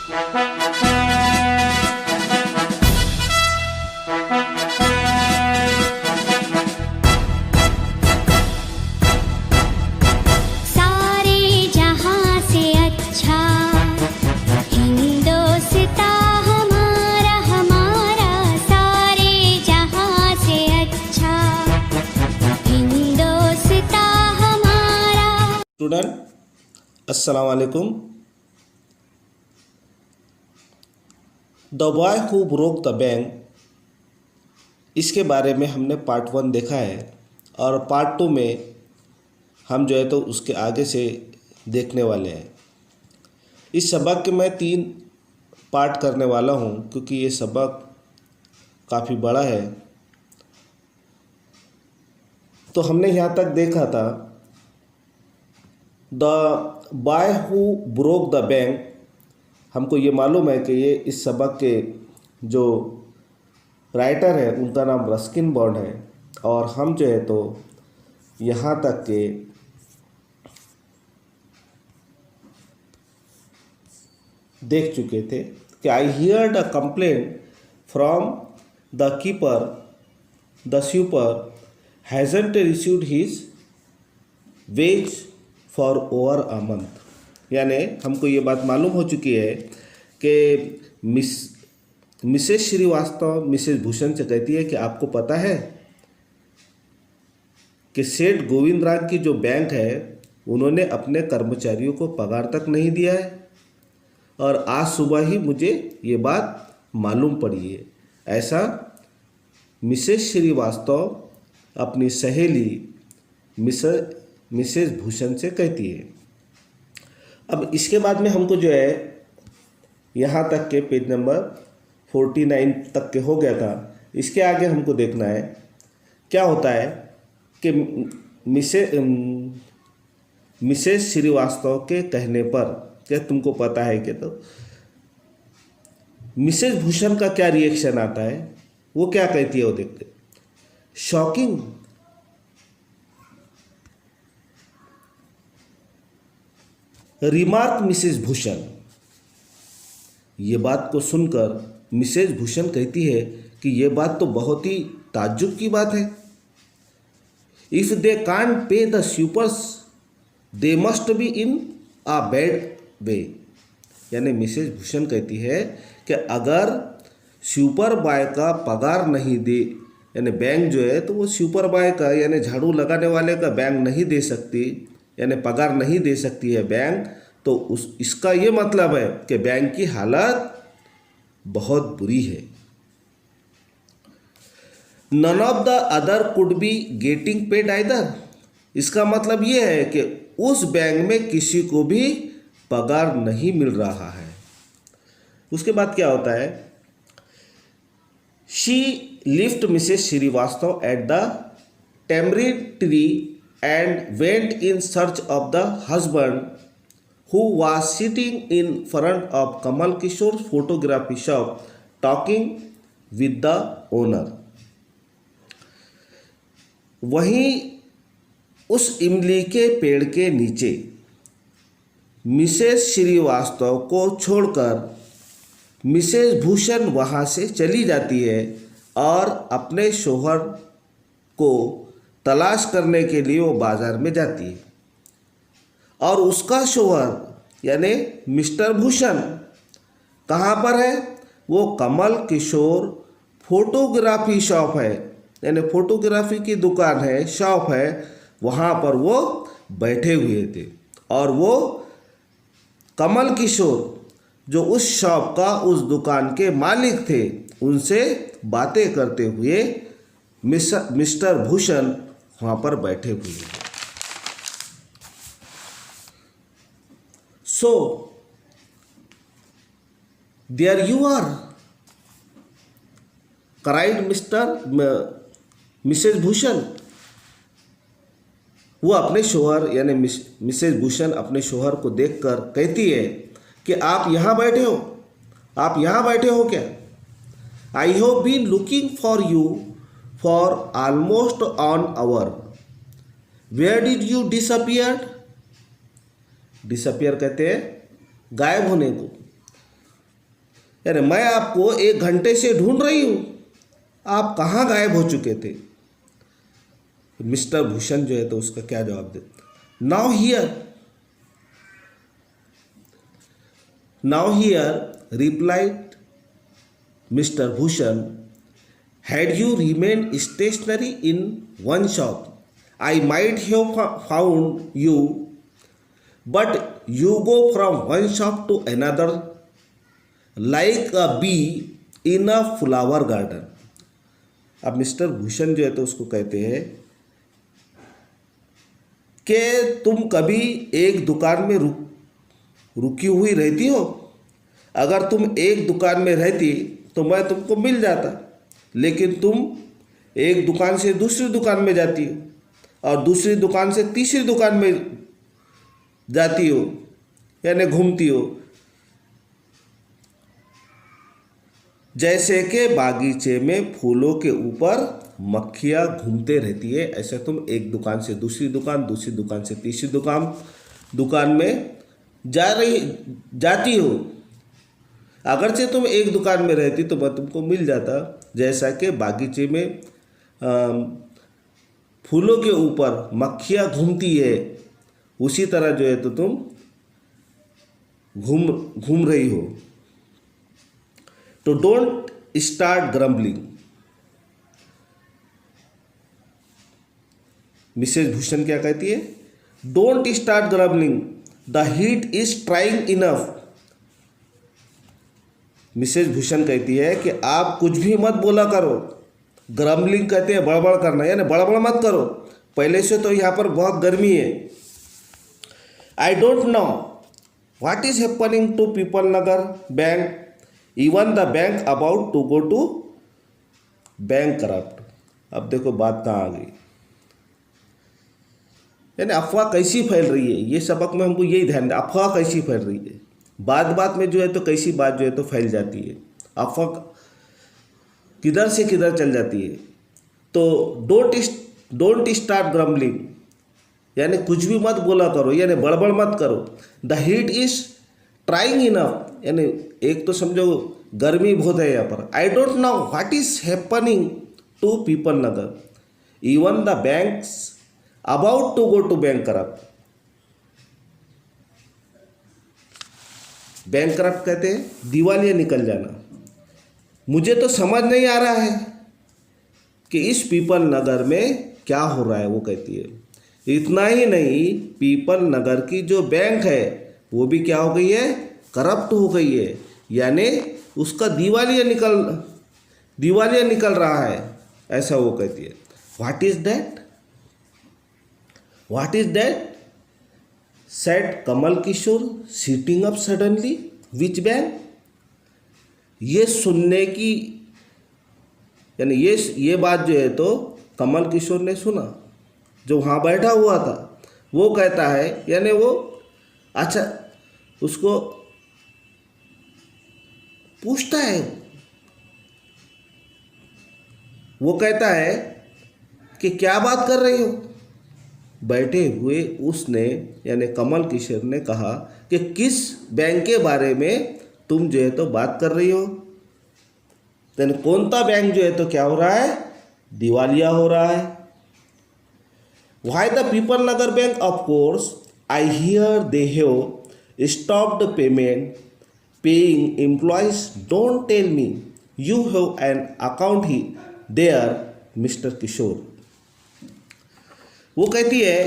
Student अस्सलाम वालेकुम। The boy who broke the bank, इसके बारे में हमने पार्ट 1 देखा है और पार्ट 2 में हम जो है तो उसके आगे से देखने वाले हैं। इस सबक के मैं 3 पार्ट करने वाला हूं क्योंकि ये सबक काफ़ी बड़ा है। तो हमने यहाँ तक देखा था the boy who broke the bank. हमको ये मालूम है कि ये इस सबक के जो राइटर है उनका नाम रस्किन बॉन्ड है और हम जो है तो यहाँ तक के देख चुके थे कि आई heard a complaint from the keeper the sweeper hasn't received his ways for over a month. यानी हमको ये बात मालूम हो चुकी है कि मिसेस श्रीवास्तव मिसेस भूषण से कहती है कि आपको पता है कि सेठ गोविंद राम की जो बैंक है उन्होंने अपने कर्मचारियों को पगार तक नहीं दिया है और आज सुबह ही मुझे ये बात मालूम पड़ी है। ऐसा मिसेस श्रीवास्तव अपनी सहेली मिसेस भूषण से कहती है। अब इसके बाद में हमको जो है यहाँ तक के पेज नंबर 49 तक के हो गया था। इसके आगे हमको देखना है क्या होता है कि मिसेस श्रीवास्तव के कहने पर क्या तुमको पता है कि तो मिसेस भूषण का क्या रिएक्शन आता है, वो क्या कहती है वो देखते। Shocking, remark Mrs Bhushan. ये बात को सुनकर मिसेस भूषण कहती है कि ये बात तो बहुत ही ताज्जुब की बात है। If they can't pay the sweepers they must be in a bad way. यानी मिसेस भूषण कहती है कि अगर स्वीपर बॉय का पगार नहीं दे, यानी बैंक जो है तो वो स्वीपर बॉय का यानी झाड़ू लगाने वाले का बैंक नहीं दे सकती, यानी पगार नहीं दे सकती है बैंक, तो इसका ये मतलब है कि बैंक की हालत बहुत बुरी है। None of the other could be getting paid either. इसका मतलब ये है कि उस बैंक में किसी को भी पगार नहीं मिल रहा है। उसके बाद क्या होता है, she lift Mrs Srivastava at the tamarind tree and went in search of the husband who was sitting in front of Kamal Kishore's photography shop talking with the owner। वहीं उस इमली के पेड़ के नीचे मिसेस श्रीवास्तव को छोड़कर मिसेस भूषण वहाँ से चली जाती है और अपने शौहर को तलाश करने के लिए वो बाज़ार में जाती है और उसका शौहर यानी मिस्टर भूषण कहाँ पर है, वो कमल किशोर फोटोग्राफी शॉप है, यानी फोटोग्राफी की दुकान है, शॉप है, वहाँ पर वो बैठे हुए थे और वो कमल किशोर जो उस शॉप का उस दुकान के मालिक थे उनसे बातें करते हुए मिस्टर भूषण वहाँ पर बैठे हुए हैं। So there you are, cried Mrs Bhushan. वो अपने शौहर यानी मिसेस भूषण अपने शौहर को देखकर कहती है कि आप यहाँ बैठे हो, आप यहाँ बैठे हो क्या? I have been looking for you for almost an hour. Where did you disappear? Disappear कहते हैं गायब होने को। यानी मैं आपको 1 घंटे से ढूंढ रही हूँ, आप कहाँ गायब हो चुके थे। मिस्टर भूषण जो है तो उसका क्या जवाब देते, now here replied mister Bhushan, had you remained stationary in one shop, I might have found you, but you go from one shop to another like a bee in a flower garden। अब mister Bhushan जो है तो उसको कहते हैं कि तुम कभी एक दुकान में रुकी हुई रहती हो, अगर तुम एक दुकान में रहती तो मैं तुमको मिल जाता, लेकिन तुम एक दुकान से दूसरी दुकान में जाती हो और दूसरी दुकान से तीसरी दुकान में जाती हो, यानी घूमती हो। जैसे कि बागीचे में फूलों के ऊपर मक्खियाँ घूमते रहती है, ऐसे तुम एक दुकान से दूसरी दुकान, दूसरी दुकान से तीसरी दुकान में जाती हो। अगरचे तुम एक दुकान में रहती तो मैं तुमको मिल जाता, जैसा कि बागीचे में फूलों के ऊपर मक्खियाँ घूमती है, उसी तरह जो है तो तुम घूम रही हो। तो don't start grumbling. Mrs Bhushan क्या कहती है, don't start grumbling, the heat is trying enough. Mrs Bhushan कहती है कि आप कुछ भी मत बोला करो। ग्रम्बलिंग कहते हैं बड़बड़ करना, यानी बड़बड़ मत करो, पहले से तो यहाँ पर बहुत गर्मी है। I don't know what is happening to people Nagar bank, even the bank about to go to bankrupt. अब देखो बात कहाँ आ गई, यानी अफवाह कैसी फैल रही है। ये सबक में हमको यही ध्यान, अफवाह कैसी फैल रही है, बात में जो है तो कैसी बात जो है तो फैल जाती है, अफवाह किधर से किधर चल जाती है। तो डोंट स्टार्ट ग्रम्बलिंग, यानी कुछ भी मत बोला करो, यानी बड़बड़ मत करो। The heat is trying enough, यानी एक तो समझो गर्मी बहुत है यहाँ पर। I don't know what is happening to people Nagar, even the banks about to go to bankrupt. Bankrupt कहते हैं दिवालिया निकल जाना। मुझे तो समझ नहीं आ रहा है कि इस पीपल नगर में क्या हो रहा है, वो कहती है। इतना ही नहीं, पीपल नगर की जो बैंक है वो भी क्या हो गई है, करप्ट हो गई है, यानी उसका दिवालिया निकल रहा है, ऐसा वो कहती है। What is that said Kamal Kishore sitting up suddenly, which bank. ये सुनने की, यानी ये बात जो है तो कमल किशोर ने सुना, जो वहाँ बैठा हुआ था। वो कहता है, यानी वो अच्छा उसको पूछता है, वो कहता है कि क्या बात कर रही हो। बैठे हुए उसने, यानी कमल किशोर ने कहा कि किस बैंक के बारे में तुम जो है तो बात कर रही हो। यानी कौन सा बैंक जो है तो क्या हो रहा है, दिवालिया हो रहा है। Why the people Nagar bank, of course I hear they have stopped paying employees, don't tell me you have an account he there mister Kishore. वो कहती है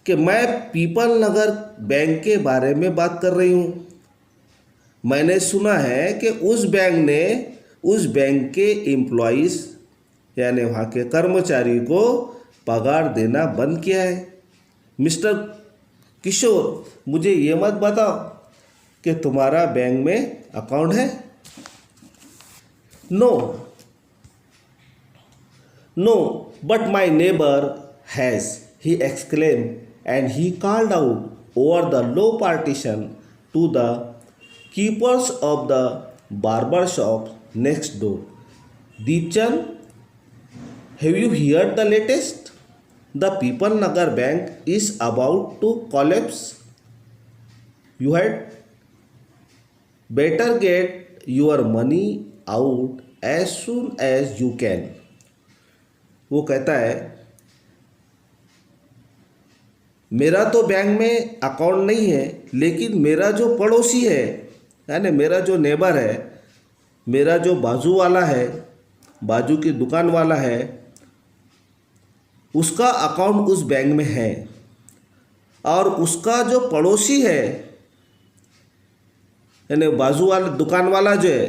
कि मैं पीपल नगर बैंक के बारे में बात कर रही हूँ। मैंने सुना है कि उस बैंक के एम्प्लॉइज़, यानी वहाँ के कर्मचारी को पगार देना बंद किया है। मिस्टर किशोर, मुझे ये मत बताओ कि तुम्हारा बैंक में अकाउंट है। No but my neighbour has, he exclaimed, and he called out over the low partition to the keepers of the barber shop next door. Deepchand, have you heard the latest? The People Nagar Bank is about to collapse. You heard? Better get your money out as soon as you can. वो कहता है मेरा तो bank में account नहीं है, लेकिन मेरा जो पड़ोसी है, यानी मेरा जो नेबर है, मेरा जो बाजू वाला है, बाजू की दुकान वाला है, उसका अकाउंट उस बैंक में है। और उसका जो पड़ोसी है, यानी बाजू वाला दुकान वाला जो है,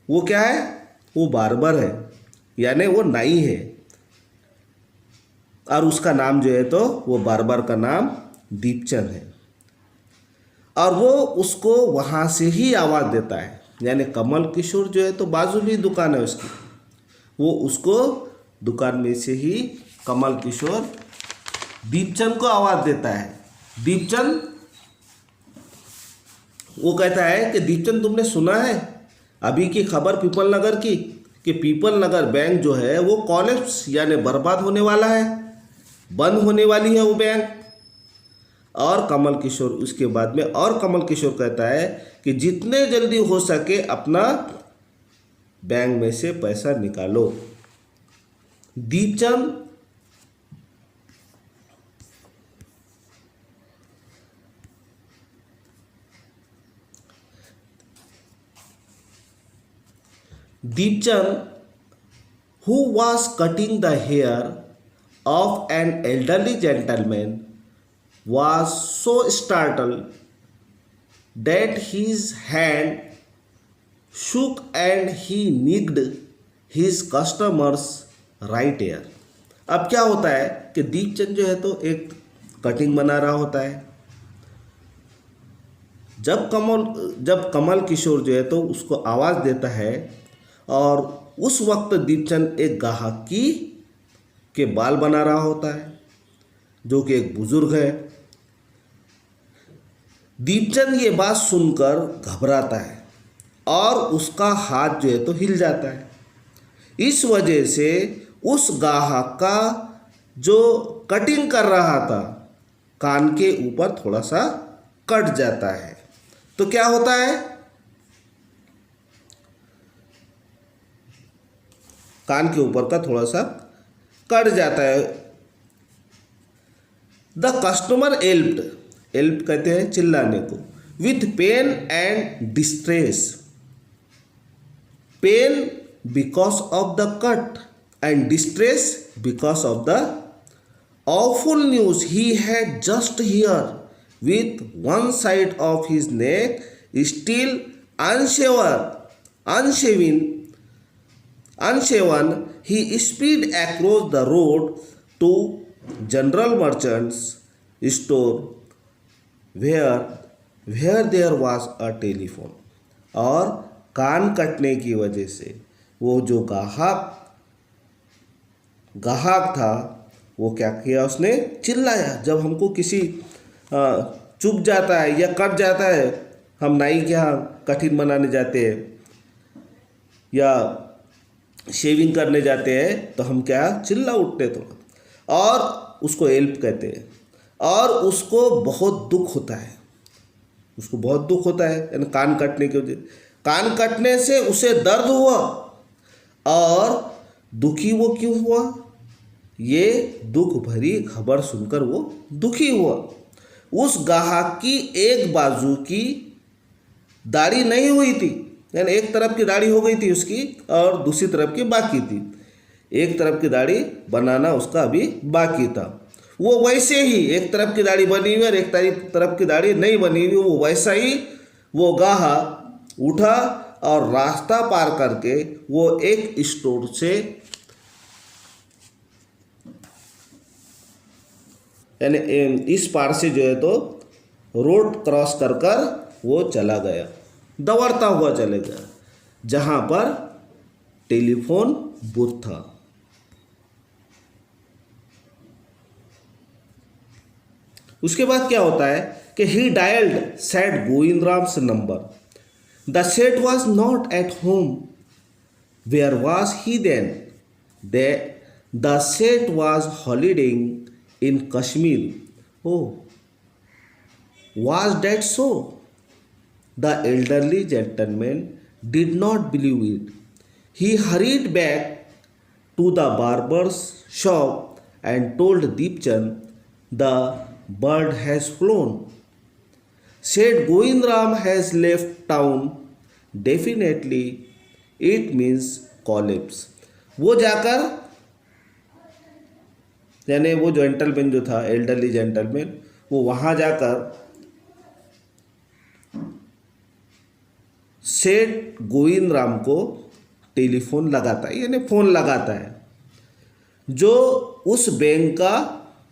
वो क्या है? वो बार्बर है, यानी वो नाई है। और उसका नाम जो है तो वो बार्बर का नाम दीपचंद है। और वो उसको वहाँ से ही आवाज़ देता है, यानी कमल किशोर जो है तो बाजू भी दुकान है उसकी, वो उसको दुकान में से ही कमल किशोर दीपचंद को आवाज़ देता है। दीपचंद, वो कहता है कि दीपचंद तुमने सुना है अभी की खबर पीपल नगर की, कि पीपल नगर बैंक जो है वो कॉलेप्स यानी बर्बाद होने वाला है, बंद होने वाली है वो बैंक। और कमल किशोर उसके बाद में, और कमल किशोर कहता है कि जितने जल्दी हो सके अपना बैंक में से पैसा निकालो। Deepchand who was cutting the hair of an elderly gentleman, was so startled that his hand shook and he nicked his customer's right ear। अब क्या होता है कि दीपचंद जो है तो एक कटिंग बना रहा होता है। जब कमल किशोर जो है तो उसको आवाज़ देता है, और उस वक्त दीपचंद एक गाहकी के बाल बना रहा होता है, जो कि एक बुजुर्ग है। दीपचंद ये बात सुनकर घबराता है और उसका हाथ जो है तो हिल जाता है। इस वजह से उस गाहक का जो कटिंग कर रहा था कान के ऊपर थोड़ा सा कट जाता है। तो क्या होता है? कान के ऊपर का थोड़ा सा कट जाता है। द कस्टमर एल्प्ड, एल्प कहते हैं चिल्लाने को, with pain and distress. Pain because of the cut and distress because of the awful news he had just heard, with one side of his neck still unshaven, he speed across the road to general merchant's store where there was a telephone। और कान कटने की वजह से वो जो गाहक था वो क्या किया, उसने चिल्लाया। जब हमको किसी चुभ जाता है या कट जाता है, हम नाई के यहाँ कटिंग बनाने जाते हैं या शेविंग करने जाते हैं, तो हम क्या चिल्ला उठते तो, और उसको एल्प कहते हैं। और उसको बहुत दुख होता है, उसको बहुत दुख होता है, यानी कान कटने की वजह, कान कटने से उसे दर्द हुआ। और दुखी वो क्यों हुआ? ये दुख भरी खबर सुनकर वो दुखी हुआ। उस गाहक की एक बाजू की दाढ़ी नहीं हुई थी, यानी एक तरफ की दाढ़ी हो गई थी उसकी और दूसरी तरफ की बाकी थी। एक तरफ की दाढ़ी बनाना उसका अभी बाकी था। वो वैसे ही एक तरफ की दाढ़ी बनी हुई और एक तरफ की दाढ़ी नहीं बनी हुई, वो वैसा ही वो गाहक उठा और रास्ता पार करके वो एक स्टोर से, यानी इस पार से जो है तो रोड क्रॉस कर वो चला गया, दौड़ता हुआ चले गया जहाँ पर टेलीफोन बूथ था। उसके बाद क्या होता है कि he dialled Seth Govindram's number. The Seth was not at home. Where was he then? The Seth was holidaying in Kashmir। Oh, was that so? The elderly gentleman did not believe it. He hurried back to the barber's shop and told Deepchand, "The bird has flown. Said Govindram has left town. Definitely it means collapse." वो जाकर, यानी वो gentleman जो था, elderly gentleman, वो वहाँ जाकर सेठ गोविंदराम को टेलीफोन लगाता है, यानी फ़ोन लगाता है, जो उस बैंक का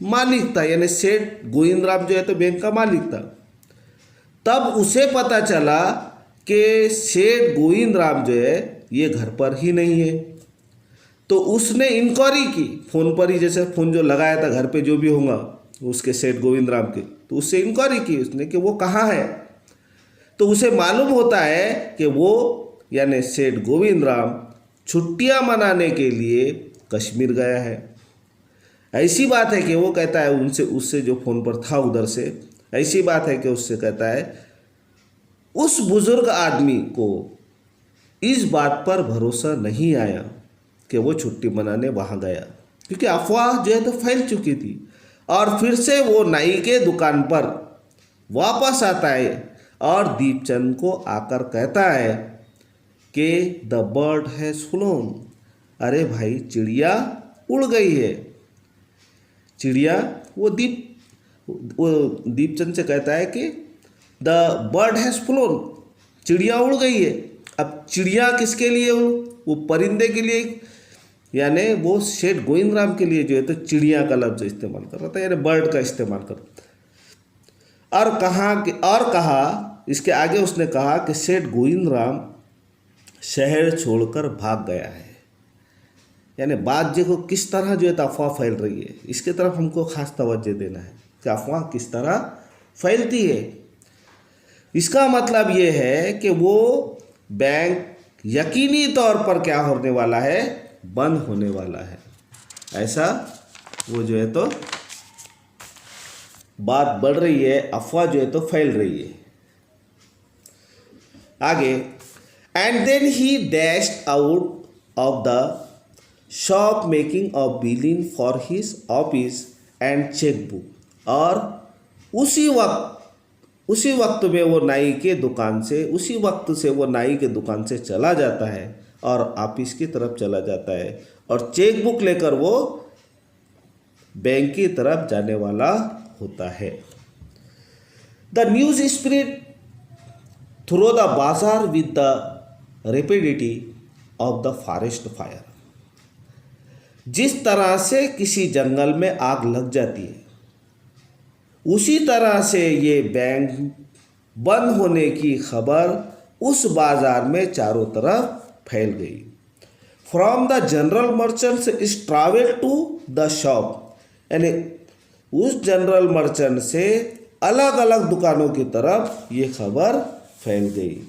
मालिक था। यानी सेठ गोविंदराम जो है तो बैंक का मालिक था। तब उसे पता चला कि सेठ गोविंदराम जो है ये घर पर ही नहीं है। तो उसने इंक्वायरी की फ़ोन पर ही, जैसे फ़ोन जो लगाया था घर पे जो भी होगा उसके सेठ गोविंदराम के, तो उससे इंक्वायरी की उसने कि वो कहाँ है। तो उसे मालूम होता है कि वो यानी सेठ गोविंदराम छुट्टियां मनाने के लिए कश्मीर गया है। ऐसी बात है कि वो कहता है उससे जो फ़ोन पर था उधर से, ऐसी बात है कि उससे कहता है उस बुज़ुर्ग आदमी को इस बात पर भरोसा नहीं आया कि वो छुट्टी मनाने वहाँ गया, क्योंकि अफवाह जो है तो फैल चुकी थी। और फिर से वो नाई के दुकान पर वापस आता है और दीपचंद को आकर कहता है कि द बर्ड हैज़ फ्लोन। अरे भाई, चिड़िया उड़ गई है। चिड़िया, वो दीपचंद से कहता है कि द बर्ड हैज़ फ्लोन, चिड़िया उड़ गई है। अब चिड़िया किसके लिए? वो परिंदे के लिए, यानी वो सेठ गोविंदराम के लिए जो है तो चिड़िया का लफ्ज़ इस्तेमाल कर रहा था, यानी बर्ड का इस्तेमाल कर रहा था। और कहा इसके आगे उसने कहा कि सेठ गोविंदराम शहर छोड़कर भाग गया है। यानी बात देखो किस तरह जो है तो अफवाह फैल रही है, इसके तरफ हमको खास तवज्जो देना है कि अफवाह किस तरह फैलती है। इसका मतलब ये है कि वो बैंक यकीनी तौर पर क्या होने वाला है, बंद होने वाला है। ऐसा वो जो है तो बात बढ़ रही है, अफवाह जो है तो फैल रही है। आगे, and then he dashed out of the shop making a beeline for his office and chequebook. और उसी वक्त में वो नाई के दुकान से, उसी वक्त से वो नाई के दुकान से चला जाता है और ऑफिस की तरफ चला जाता है और चेकबुक लेकर वो बैंक की तरफ जाने वाला होता है। The news spread through the bazaar with the rapidity of the forest fire. जिस तरह से किसी जंगल में आग लग जाती है, उसी तरह से ये बैंक बंद होने की खबर उस बाजार में चारों तरफ फैल गई। From the general merchants is travel to the shop, यानी उस जनरल मर्चेंट से अलग अलग दुकानों की तरफ ये खबर फैल गई।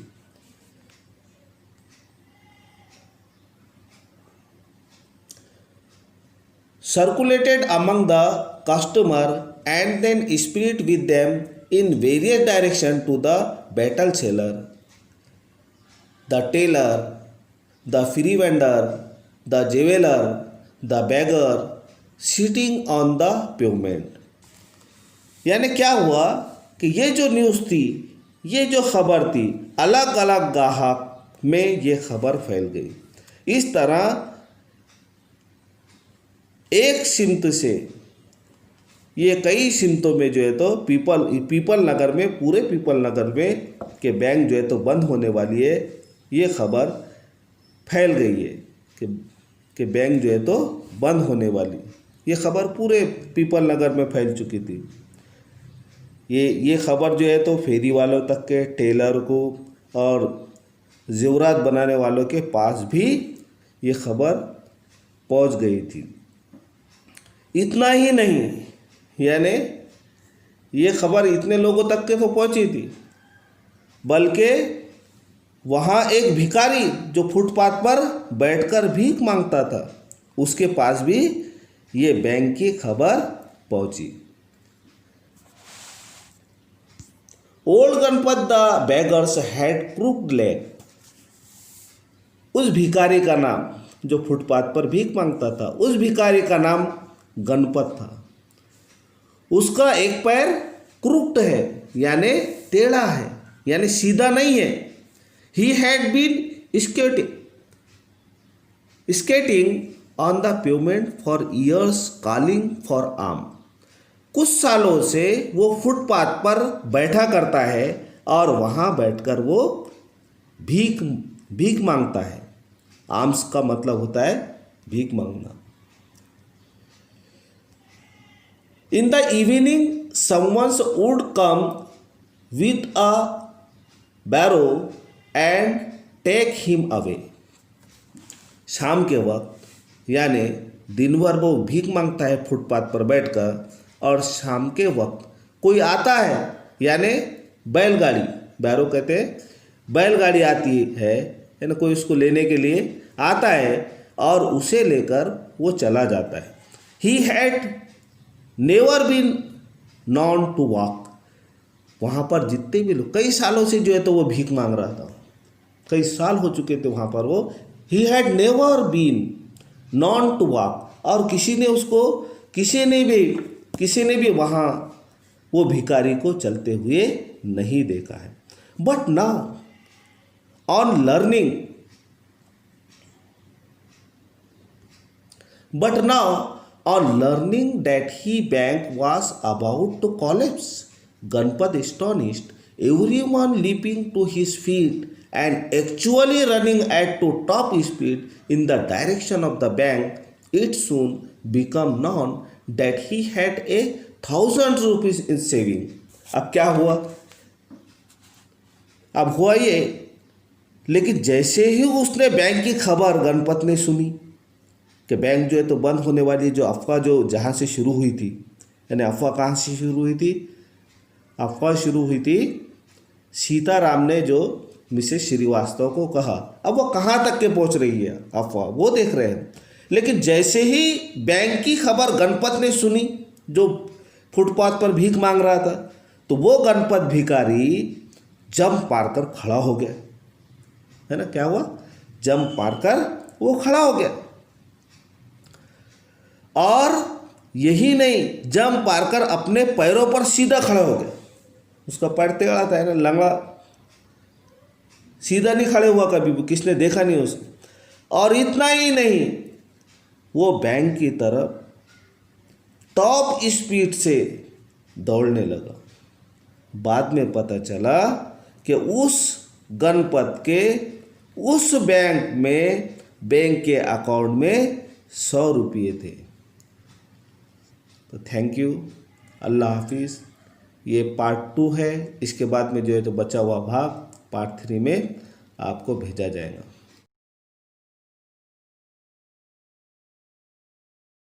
Circulated among the customer and then spread with them in various directions to the battle seller, the tailor, the free vendor, the jeweler, the beggar sitting on the pavement। यानी क्या हुआ कि ये जो न्यूज़ थी, ये जो खबर थी, अलग अलग गाहक में ये खबर फैल गई। इस तरह एक सिमत से ये कई सिमतों में जो है तो पीपल नगर में, पूरे पीपल नगर में कि बैंक जो है तो बंद होने वाली है, ये खबर फैल गई है कि बैंक जो है तो बंद होने वाली। ये खबर पूरे पीपल नगर में फैल चुकी थी। ये खबर जो है तो फेरी वालों तक के, टेलर को और ज़ेवरात बनाने वालों के पास भी ये खबर पहुंच गई थी। इतना ही नहीं, यानी ये खबर इतने लोगों तक के तो पहुंची थी, बल्कि वहाँ एक भिखारी जो फुटपाथ पर बैठकर भीख मांगता था, उसके पास भी ये बैंक की खबर पहुंची। Old Ganpat the beggars had crooked leg. उस भिखारी का नाम, जो फुटपाथ पर भीख मांगता था, उस भिखारी का नाम गणपत था। उसका एक पैर क्रूक्ड है, यानी टेढ़ा है, यानी सीधा नहीं है। He had been skating on the pavement for years calling for arm. कुछ सालों से वो फुटपाथ पर बैठा करता है और वहाँ बैठकर वो भीख भीख मांगता है। आर्म्स का मतलब होता है भीख मांगना। In the evening someone would come with a barrow and take him away। शाम के वक्त, यानी दिन भर वो भीख मांगता है फुटपाथ पर बैठकर, और शाम के वक्त कोई आता है, यानी बैलगाड़ी, बैरो कहते हैं, बैलगाड़ी आती है, यानी कोई उसको लेने के लिए आता है और उसे लेकर वो चला जाता है। He had never been known to walk. वहाँ पर जितने भी लोग, कई सालों से जो है तो वो भीख मांग रहा था, कई साल हो चुके थे वहाँ पर वो। He had never been known to walk, और किसी ने भी वहाँ वो भिखारी को चलते हुए नहीं देखा है। But now on learning that he bank was about to collapse, Ganpat astonished, everyone leaping to his feet and actually running at to top speed in the direction of the bank. It soon became known that he had 1,000 rupees in saving। अब क्या हुआ? अब हुआ ये, लेकिन जैसे ही उसने bank की खबर गणपत ने सुनी कि बैंक जो है तो बंद होने वाली, जो अफवाह जो जहाँ से शुरू हुई थी, यानी अफवाह कहाँ से शुरू हुई थी? अफवाह शुरू हुई थी सीताराम ने जो मिसेस श्रीवास्तव को कहा। अब वो कहाँ तक के पहुँच रही है अफवाह, वो देख रहे हैं। लेकिन जैसे ही बैंक की खबर गणपत ने सुनी, जो फुटपाथ पर भीख मांग रहा था, तो वो गणपत भिखारी जंप मारकर खड़ा हो गया, है ना। क्या हुआ? जंप मारकर वो खड़ा हो गया। और यही नहीं, जंप मारकर अपने पैरों पर सीधा खड़ा हो गया। उसका पैर टेढ़ा था, है ना, लंगड़ा, सीधा नहीं खड़े हुआ कभी भी, किसने देखा नहीं उसे। और इतना ही नहीं, वो बैंक की तरफ टॉप स्पीड से दौड़ने लगा। बाद में पता चला कि उस गणपत के उस बैंक के अकाउंट में 100 रुपये थे। तो थैंक यू, अल्लाह हाफिज़। ये पार्ट 2 है। इसके बाद में जो है तो बचा हुआ भाग पार्ट 3 में आपको भेजा जाएगा।